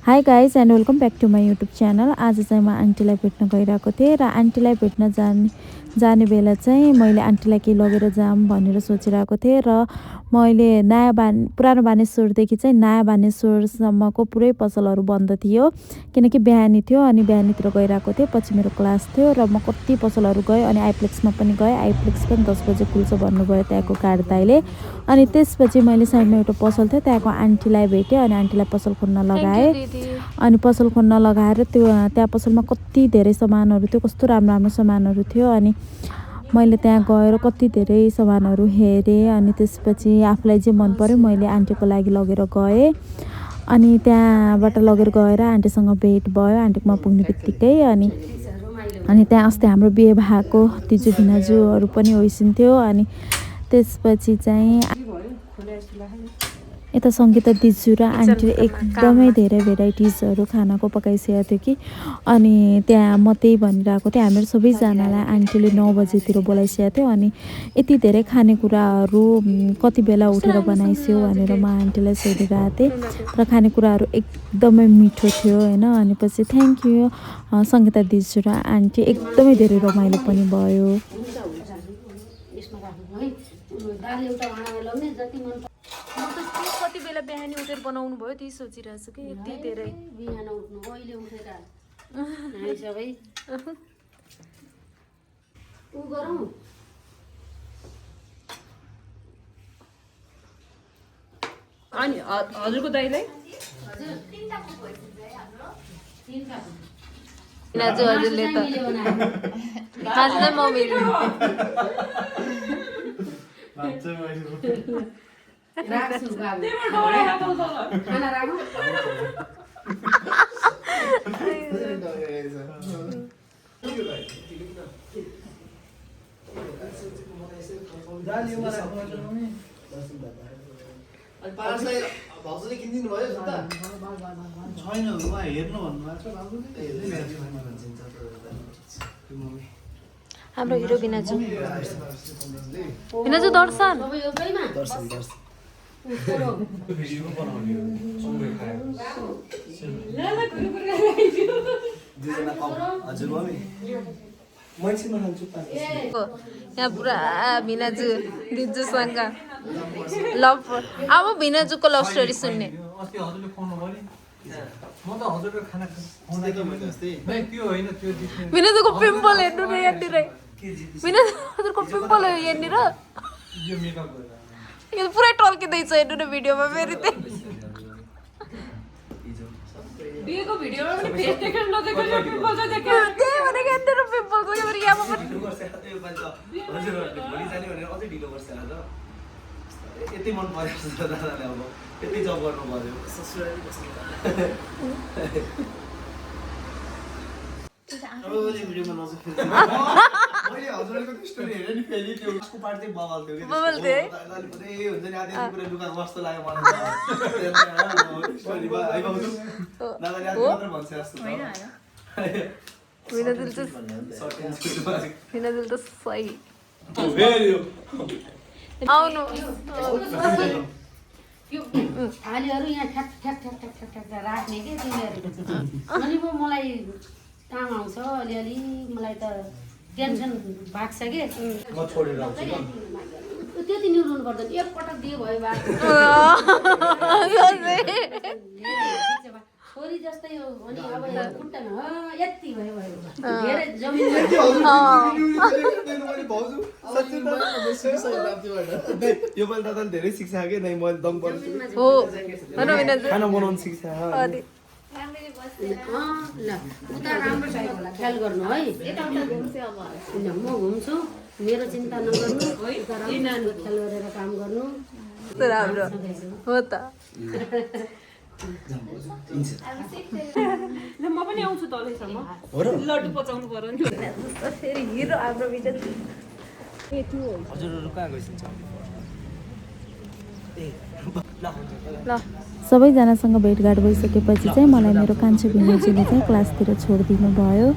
High guys and welcome back to my YouTube channel. आज चाहिँ म आन्टीलाई भेट्न गइरहेको थिएँ र आन्टीलाई भेट्न जाने बेला चाहिँ मैले आन्टीलाई केही लगेर जाऊँ भनेर सोचिरहेको थिएँ र मैले पुरानो बानेश्वरदेखि चाहिँ नयाँ बानेश्वरसम्मको पुरै पसलहरू बन्द थियो किनकि बिहानी थियो अनि बिहानीतिर गइरहेको थिएँ। पछि मेरो क्लास थियो र म कति पसलहरू गएँ अनि आइप्लेक्समा पनि गएँ। आइप्लेक्स पनि 10 बजे खुल्छ भन्नुभयो त्यहाँको कार्ड दाइले। अनि त्यसपछि मैले साइडमा एउटा पसल थियो त्यहाँको आन्टीलाई भेटेँ अनि आन्टीलाई पसल खोल्न लगाएँ। अनि पसल खोल्न लगाएर त्यहाँ पसलमा कति धेरै सामानहरू थियो, कस्तो राम्रो राम्रो सामानहरू थियो। अनि मैले त्यहाँ गएर कति धेरै सामानहरू हेरेँ अनि त्यसपछि आफूलाई जे मन पर्यो मैले आन्टीको लागि लगेर गएँ। अनि त्यहाँबाट लगेर गएर आन्टीसँग भेट भयो आन्टीकोमा पुग्ने बित्तिकै। अनि त्यहाँ अस्ति हाम्रो बिहे भएको तिजु भिनाजुहरू पनि होइसिन्थ्यो। अनि त्यसपछि चाहिँ यता सङ्गीता दिजु र आन्टीले एकदमै धेरै भेराइटिजहरू खानाको पकाइसकेको थियो कि। अनि त्यहाँ म त्यही भनिरहेको थिएँ हामीहरू सबैजनालाई आन्टीले 9 बजेतिर बोलाइसकेको थियो। अनि यति धेरै खानेकुराहरू कति बेला उठेर बनाइस्यो भनेर म आन्टीलाई सोधिरहेको थिएँ र खानेकुराहरू एकदमै मिठो थियो होइन। अनि पछि थ्याङ्क यू सङ्गीता दिजु र आन्टी, एकदमै धेरै रमाइलो पनि भयो। कति बेला बिहानी उठेर बनाउनु भयो त्यही सोचिरहेको छु कि यति धेरै बिहान उठ्नु अहिले उठेर हामी सबै उ गरौँ। अनि हजुरको दाइलाई हजुरले त खाँच्दै म मिल्नु खाना राख्नु भाउजूले किनिदिनु भयो जुत्ता छैन उहाँ हेर्नु भन्नुभएको छ। हाम्रो हिरो भिनाजु भिनाजु दर्शन यहाँ पुरा भिनाजु दिजुसँग लभ। अब भिनाजुको लभ स्टोरी सुन्ने भिनाजुको पिम्पल हेर्नु न यहाँनिर। भिनाजु हजुरको पिम्पल यहाँनिर पुरै टल्किँदैछ हेर्नु न भिडियोमा। फेरि बिहेको भिडियोमा पनि फेस देखेर नदेखेर पिम्पल छ देखे त्यही भनेको यहाँनिर पिम्पल छ। फेरि यहाँ पनि भोलि जाने भनेर अझै ढिलो गर्छ आज यति मन परेको छ दादाले अब यति जब गर्नु पर्यो ससुराली बस्नु मैले हजुरको स्टोरी हेरेँ नि फेरि त्यो उसको पार्ट चाहिँ बवाल थियो कि बवाल थियो दादाले पुरै हुन्छ नि आधी पुरै लुगा कस्तो लाग्यो मलाई स्टोरीमा आइ भाउजू दादाले आधी मात्र भन्छ जस्तो हैन भिनाजुल त सही आउनु यो थालीहरू यहाँ ठ्याक ठ्याक ठ्याक ठ्याक ठ्याक ठ्याक राख्ने के तिमीहरू अनि पो मलाई काम आउँछ अलिअलि। मलाई त टेन्सन भएको छ कि म छोडेर आउँछु ल त्यति निहुर्नु पर्दैन एकपटक दियो भयो बा छोरी जस्तै हो। अनि अब खुट्टामा यति भयो भयो धेरै जमिन यो पालि दादाले धेरै सिक्छ कि नै मैले दम पर्छु खाना बनाउनु सिक्छ। ल उता राम्रो चाहिएको होला ख्याल गर्नु है। म घुम्छु मेरो चिन्ता नगर्नु उता राम्रो ख्याल गरेर काम गर्नु राम्रो हो त। ल म पनि आउँछु तलैसम्म लड्डु पचाउनु पर्यो नि फेरि हिरो हाम्रो भिडियो हजुरहरु कहाँ गइसन्छ ल सबैजनासँग भेटघाट भइसकेपछि चाहिँ मलाई मेरो कान्छो भिनाजुले चाहिँ क्लासतिर छोडिदिनु भयो।